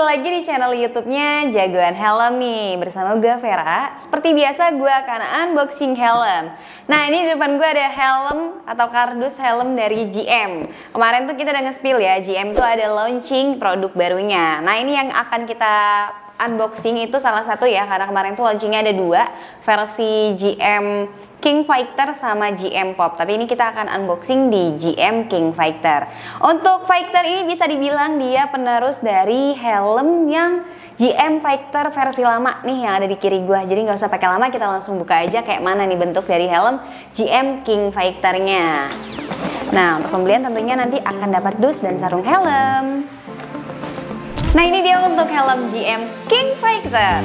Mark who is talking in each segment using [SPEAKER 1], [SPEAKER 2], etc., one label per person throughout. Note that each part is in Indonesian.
[SPEAKER 1] kembali lagi di channel YouTube-nya Jagoan Helm nih. Bersama gue Vera. Seperti biasa gue akan unboxing helm. Nah, ini di depan gue ada helm atau kardus helm dari GM. Kemarin tuh kita udah nge-spill ya, GM tuh ada launching produk barunya. Nah, ini yang akan kita unboxing itu salah satu ya, karena kemarin tuh launchingnya ada dua, versi GM King Fighter sama GM Pop. Tapi ini kita akan unboxing di GM King Fighter. Untuk Fighter ini bisa dibilang dia penerus dari helm yang GM Fighter versi lama nih yang ada di kiri gua. Jadi nggak usah pakai lama, kita langsung buka aja kayak mana nih bentuk dari helm GM King Fighter-nya. Nah, untuk pembelian tentunya nanti akan dapat dus dan sarung helm. Nah, ini dia untuk helm GM King Fighter.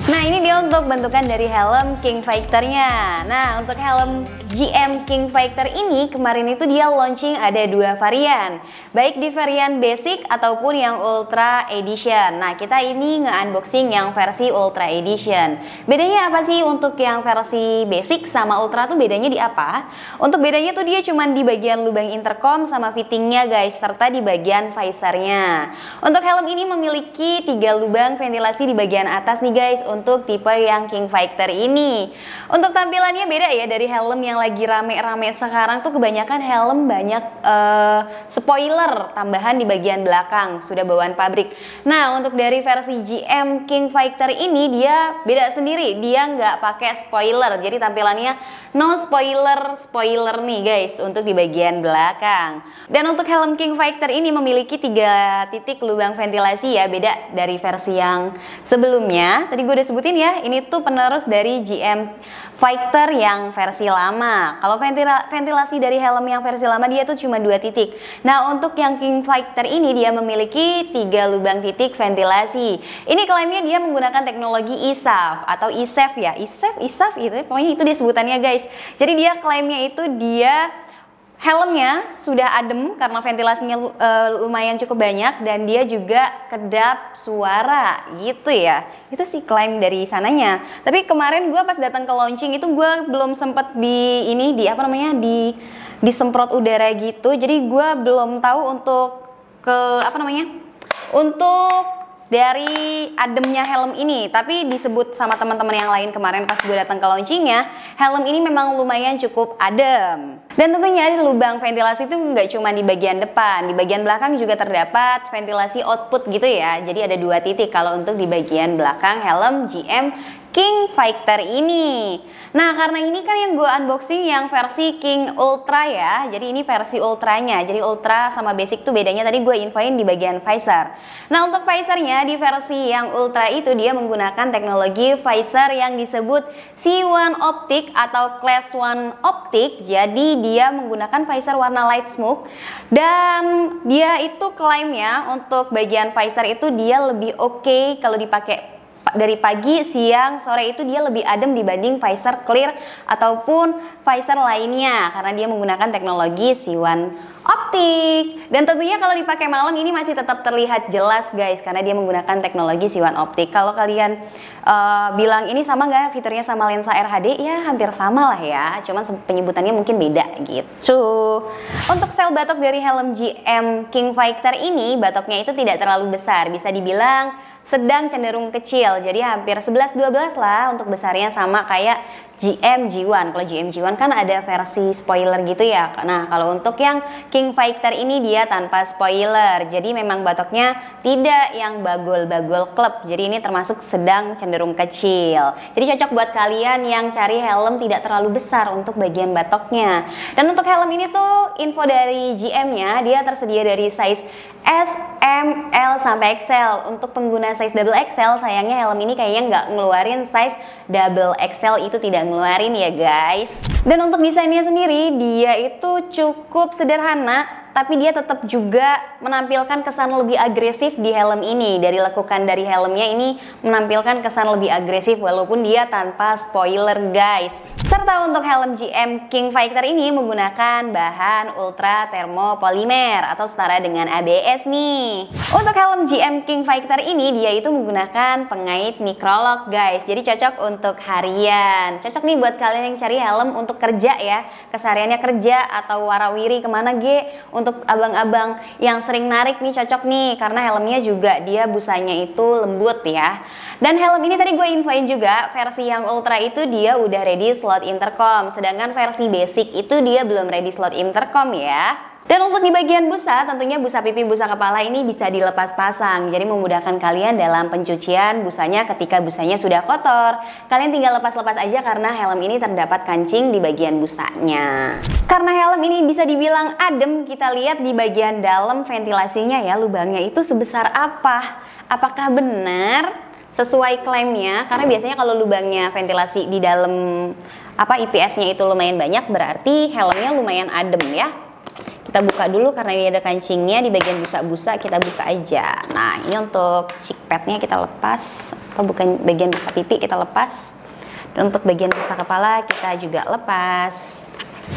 [SPEAKER 1] Nah, ini dia untuk bentukan dari helm King Fighter-nya. Nah, untuk helm GM King Fighter ini kemarin itu dia launching ada dua varian, baik di varian basic ataupun yang ultra edition. Nah, kita ini nge-unboxing yang versi ultra edition. Bedanya apa sih untuk yang versi basic sama ultra tuh bedanya di apa? Untuk bedanya tuh dia cuman di bagian lubang intercom sama fittingnya guys, serta di bagian visornya. Untuk helm ini memiliki 3 lubang ventilasi di bagian atas nih guys untuk tipe yang King Fighter ini. Untuk tampilannya beda ya dari helm yang lagi rame-rame sekarang tuh, kebanyakan helm banyak spoiler tambahan di bagian belakang, sudah bawaan pabrik. Nah, untuk dari versi GM King Fighter ini dia beda sendiri, dia nggak pakai spoiler, jadi tampilannya no spoiler nih guys untuk di bagian belakang. Dan untuk helm King Fighter ini memiliki 3 titik lubang ventilasi ya, beda dari versi yang sebelumnya. Tadi gue udah sebutin ya, ini tuh penerus dari GM Fighter yang versi lama. Kalau ventilasi dari helm yang versi lama dia tuh cuma 2 titik. Nah, untuk yang King Fighter ini dia memiliki 3 lubang titik ventilasi. Ini klaimnya dia menggunakan teknologi ISAF atau ISAF ya. ISAF itu pokoknya itu dia sebutannya guys. Jadi dia klaimnya itu dia helmnya sudah adem karena ventilasinya lumayan cukup banyak, dan dia juga kedap suara gitu ya. Itu sih klaim dari sananya. Tapi kemarin gue pas datang ke launching itu gue belum sempet disemprot udara gitu. Jadi gue belum tahu untuk untuk dari ademnya helm ini. Tapi disebut sama teman-teman yang lain kemarin pas gue datang ke launchingnya, helm ini memang lumayan cukup adem. Dan tentunya di lubang ventilasi itu nggak cuma di bagian depan, di bagian belakang juga terdapat ventilasi output gitu ya. Jadi ada 2 titik kalau untuk di bagian belakang helm GM King Fighter ini. Nah, karena ini kan yang gue unboxing yang versi King Ultra ya, jadi ini versi ultranya. Jadi ultra sama basic tuh bedanya tadi gue infoin di bagian visor. Nah, untuk visornya di versi yang ultra itu dia menggunakan teknologi visor yang disebut C1 Optic atau Class 1 Optic. Jadi dia menggunakan visor warna light smoke, dan dia itu klaimnya untuk bagian visor itu dia lebih oke kalau dipakai dari pagi, siang, sore itu dia lebih adem dibanding visor clear ataupun visor lainnya karena dia menggunakan teknologi C1 Optic. Dan tentunya kalau dipakai malam ini masih tetap terlihat jelas guys karena dia menggunakan teknologi C1 Optic. Kalau kalian bilang ini sama nggak fiturnya sama lensa RHD, ya hampir sama lah ya, cuman penyebutannya mungkin beda gitu. Untuk sel batok dari helm GM King Fighter ini, batoknya itu tidak terlalu besar, bisa dibilang sedang cenderung kecil, jadi hampir 11-12 lah untuk besarnya, sama kayak GM G1. Kalau GM G1 kan ada versi spoiler gitu ya. Nah, kalau untuk yang King Fighter ini dia tanpa spoiler, jadi memang batoknya tidak yang bagol-bagol klep, jadi ini termasuk sedang cenderung kecil. Jadi cocok buat kalian yang cari helm tidak terlalu besar untuk bagian batoknya. Dan untuk helm ini tuh info dari GM-nya, dia tersedia dari size S, M, L, sampai XL. Untuk pengguna size double XL, sayangnya helm ini kayaknya nggak ngeluarin size double XL, itu tidak ngeluarin ya guys. Dan untuk desainnya sendiri, dia itu cukup sederhana, tapi dia tetap juga menampilkan kesan lebih agresif di helm ini. Dari lekukan dari helmnya ini menampilkan kesan lebih agresif walaupun dia tanpa spoiler guys. Serta untuk helm GM King Fighter ini menggunakan bahan ultra thermopolymer atau setara dengan ABS nih. Untuk helm GM King Fighter ini dia itu menggunakan pengait microlock guys. Jadi cocok untuk harian. Cocok nih buat kalian yang cari helm untuk kerja ya. Kesehariannya kerja atau warawiri kemana untuk abang-abang yang sering narik nih cocok nih karena helmnya juga dia busanya itu lembut ya. Dan helm ini tadi gue infoin juga versi yang ultra itu dia udah ready slot intercom, sedangkan versi basic itu dia belum ready slot intercom ya. Dan untuk di bagian busa, tentunya busa pipi, busa kepala ini bisa dilepas pasang. Jadi memudahkan kalian dalam pencucian busanya ketika busanya sudah kotor. Kalian tinggal lepas-lepas aja karena helm ini terdapat kancing di bagian busanya. Karena helm ini bisa dibilang adem, kita lihat di bagian dalam ventilasinya ya, lubangnya itu sebesar apa? Apakah benar sesuai klaimnya? Karena biasanya kalau lubangnya ventilasi di dalam IPS-nya itu lumayan banyak, berarti helmnya lumayan adem ya. Kita buka dulu karena ini ada kancingnya di bagian busa-busa, kita buka aja. Nah, ini untuk cheek padnya kita lepas, atau bukan bagian busa pipi kita lepas. Dan untuk bagian busa kepala kita juga lepas.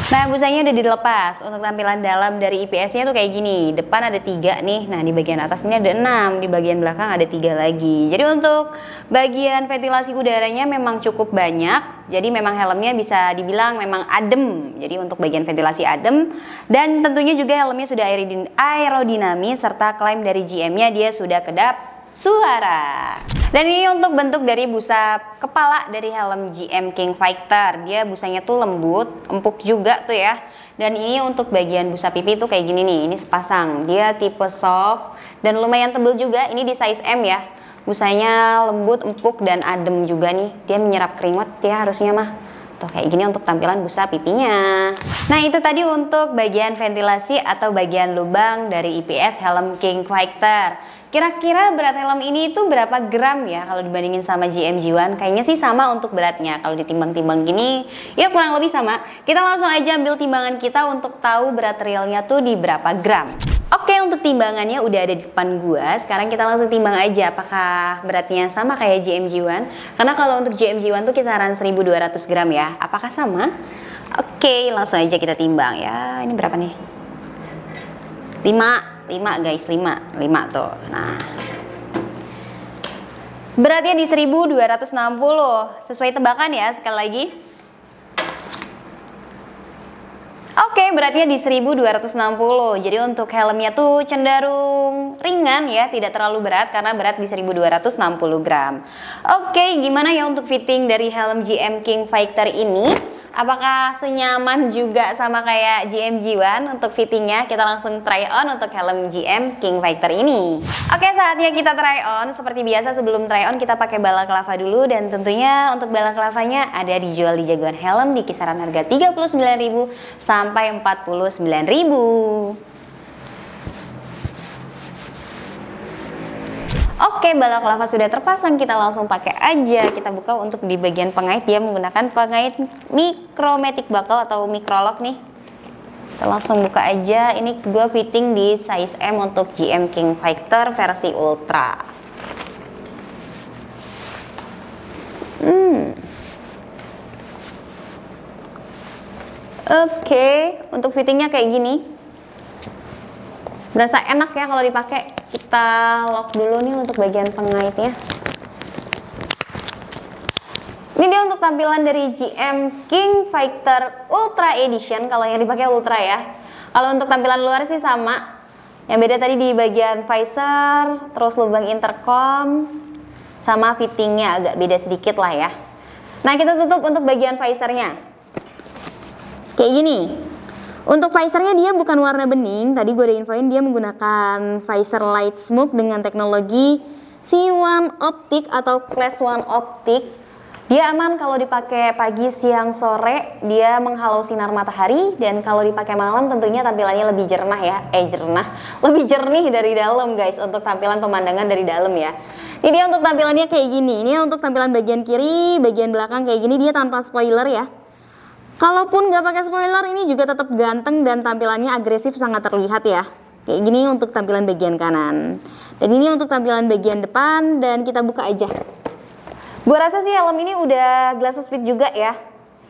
[SPEAKER 1] Nah, busanya udah dilepas. Untuk tampilan dalam dari IPS-nya tuh kayak gini. Depan ada 3 nih. Nah, di bagian atas ini ada 6. Di bagian belakang ada 3 lagi. Jadi untuk bagian ventilasi udaranya memang cukup banyak. Jadi memang helmnya bisa dibilang memang adem. Jadi untuk bagian ventilasi adem. Dan tentunya juga helmnya sudah aerodinamis. Serta klaim dari GM-nya dia sudah kedap suara. Dan ini untuk bentuk dari busa kepala dari helm GM King Fighter. Dia busanya tuh lembut, empuk juga tuh ya. Dan ini untuk bagian busa pipi tuh kayak gini nih, ini sepasang. Dia tipe soft dan lumayan tebel juga, ini di size M ya. Busanya lembut, empuk dan adem juga nih. Dia menyerap keringat ya harusnya mah. Tuh kayak gini untuk tampilan busa pipinya. Nah, itu tadi untuk bagian ventilasi atau bagian lubang dari IPS helm King Fighter. Kira-kira berat helm ini itu berapa gram ya kalau dibandingin sama GM-G1? Kayaknya sih sama untuk beratnya. Kalau ditimbang-timbang gini, ya kurang lebih sama. Kita langsung aja ambil timbangan kita untuk tahu berat realnya tuh di berapa gram. Oke, untuk timbangannya udah ada di depan gua. Sekarang kita langsung timbang aja apakah beratnya sama kayak GM-G1. Karena kalau untuk GM-G1 tuh kisaran 1200 gram ya. Apakah sama? Oke, langsung aja kita timbang ya. Ini berapa nih? 5 guys, 5 tuh. Nah, beratnya di 1260. Sesuai tebakan ya sekali lagi. Oke, beratnya di 1260. Jadi untuk helmnya tuh cenderung ringan ya, tidak terlalu berat karena berat di 1260 gram. Oke, gimana ya untuk fitting dari helm GM King Fighter ini? Apakah senyaman juga sama kayak GM-G1 untuk fittingnya? Kita langsung try on untuk helm GM King Fighter ini. Oke, saatnya kita try on. Seperti biasa sebelum try on kita pakai balaklava dulu. Dan tentunya untuk balaklavanya ada dijual di Jagoan Helm di kisaran harga 39.000 sampai 49.000. Oke, balaklava sudah terpasang, kita langsung pakai aja. Kita buka untuk di bagian pengait, dia menggunakan pengait mikromatic buckle atau microlock nih. Kita langsung buka aja. Ini gue fitting di size M untuk GM King Fighter versi Ultra. Oke, untuk fittingnya kayak gini. Berasa enak ya kalau dipakai. Kita lock dulu nih untuk bagian pengaitnya. Ini dia untuk tampilan dari GM King Fighter Ultra Edition. Kalau yang dipakai Ultra ya. Kalau untuk tampilan luar sih sama. Yang beda tadi di bagian visor, terus lubang intercom, sama fittingnya agak beda sedikit lah ya. Nah, kita tutup untuk bagian visornya. Kayak gini. Untuk visornya dia bukan warna bening, tadi gue udah infoin dia menggunakan visor light smoke dengan teknologi C1 Optic atau Class 1 Optic. Dia aman kalau dipakai pagi, siang, sore, dia menghalau sinar matahari, dan kalau dipakai malam tentunya tampilannya lebih jernih ya, lebih jernih dari dalam guys, untuk tampilan pemandangan dari dalam ya. Ini dia untuk tampilannya kayak gini, ini untuk tampilan bagian kiri, bagian belakang kayak gini, dia tanpa spoiler ya. Kalaupun nggak pakai spoiler, ini juga tetap ganteng dan tampilannya agresif, sangat terlihat ya. Kayak gini untuk tampilan bagian kanan. Dan ini untuk tampilan bagian depan, dan kita buka aja. Gue rasa sih helm ini udah glasses fit juga ya.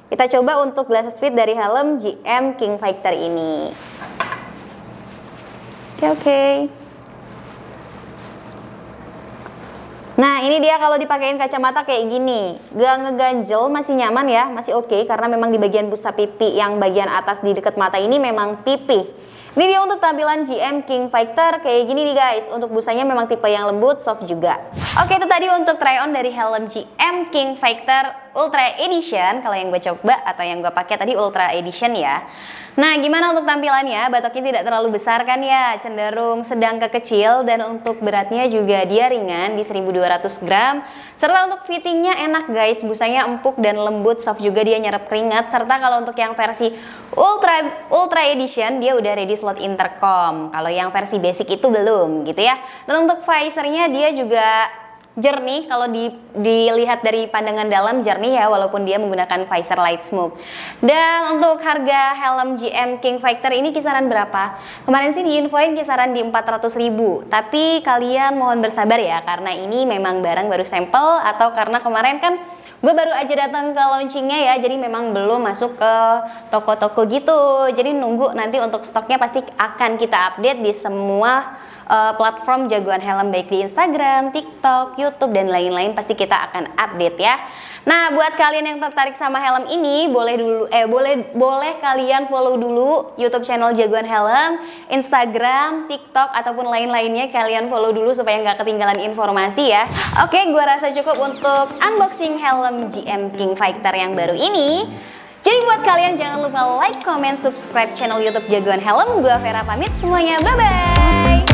[SPEAKER 1] Kita coba untuk glasses fit dari helm GM King Fighter ini. Oke. Nah ini dia kalau dipakein kacamata kayak gini, gak ngeganjel, masih nyaman ya, masih oke, karena memang di bagian busa pipi yang bagian atas di dekat mata ini memang pipih. Ini dia untuk tampilan GM King Fighter kayak gini nih guys. Untuk busanya memang tipe yang lembut, soft juga. Oke, itu tadi untuk try on dari helm GM King Fighter Ultra Edition. Kalau yang gue coba atau yang gue pakai tadi Ultra Edition ya. Nah, gimana untuk tampilannya? Batoknya tidak terlalu besar kan ya, cenderung sedang ke kecil, dan untuk beratnya juga dia ringan di 1200 gram. Serta untuk fittingnya enak guys, busanya empuk dan lembut, soft juga, dia nyerap keringat. Serta kalau untuk yang versi Ultra Edition dia udah ready slot intercom. Kalau yang versi basic itu belum gitu ya. Dan untuk visornya dia juga jernih, kalau dilihat dari pandangan dalam jernih ya, walaupun dia menggunakan visor light smoke. Dan untuk harga helm GM King Fighter ini kisaran berapa? Kemarin sih diinfoin kisaran di 400.000. Tapi kalian mohon bersabar ya, karena ini memang barang baru sampel, atau karena kemarin kan gue baru aja datang ke launchingnya ya, jadi memang belum masuk ke toko-toko gitu. Jadi nunggu nanti untuk stoknya pasti akan kita update di semua platform jagoan helm, baik di Instagram, TikTok, YouTube, dan lain-lain, pasti kita akan update ya. Nah, buat kalian yang tertarik sama helm ini, boleh kalian follow dulu YouTube channel Jagoan Helm, Instagram, TikTok, ataupun lain-lainnya. Kalian follow dulu supaya nggak ketinggalan informasi ya. Oke, gua rasa cukup untuk unboxing helm GM King Fighter yang baru ini. Jadi buat kalian jangan lupa like, comment, subscribe channel YouTube Jagoan Helm. Gua Vera pamit semuanya, bye-bye.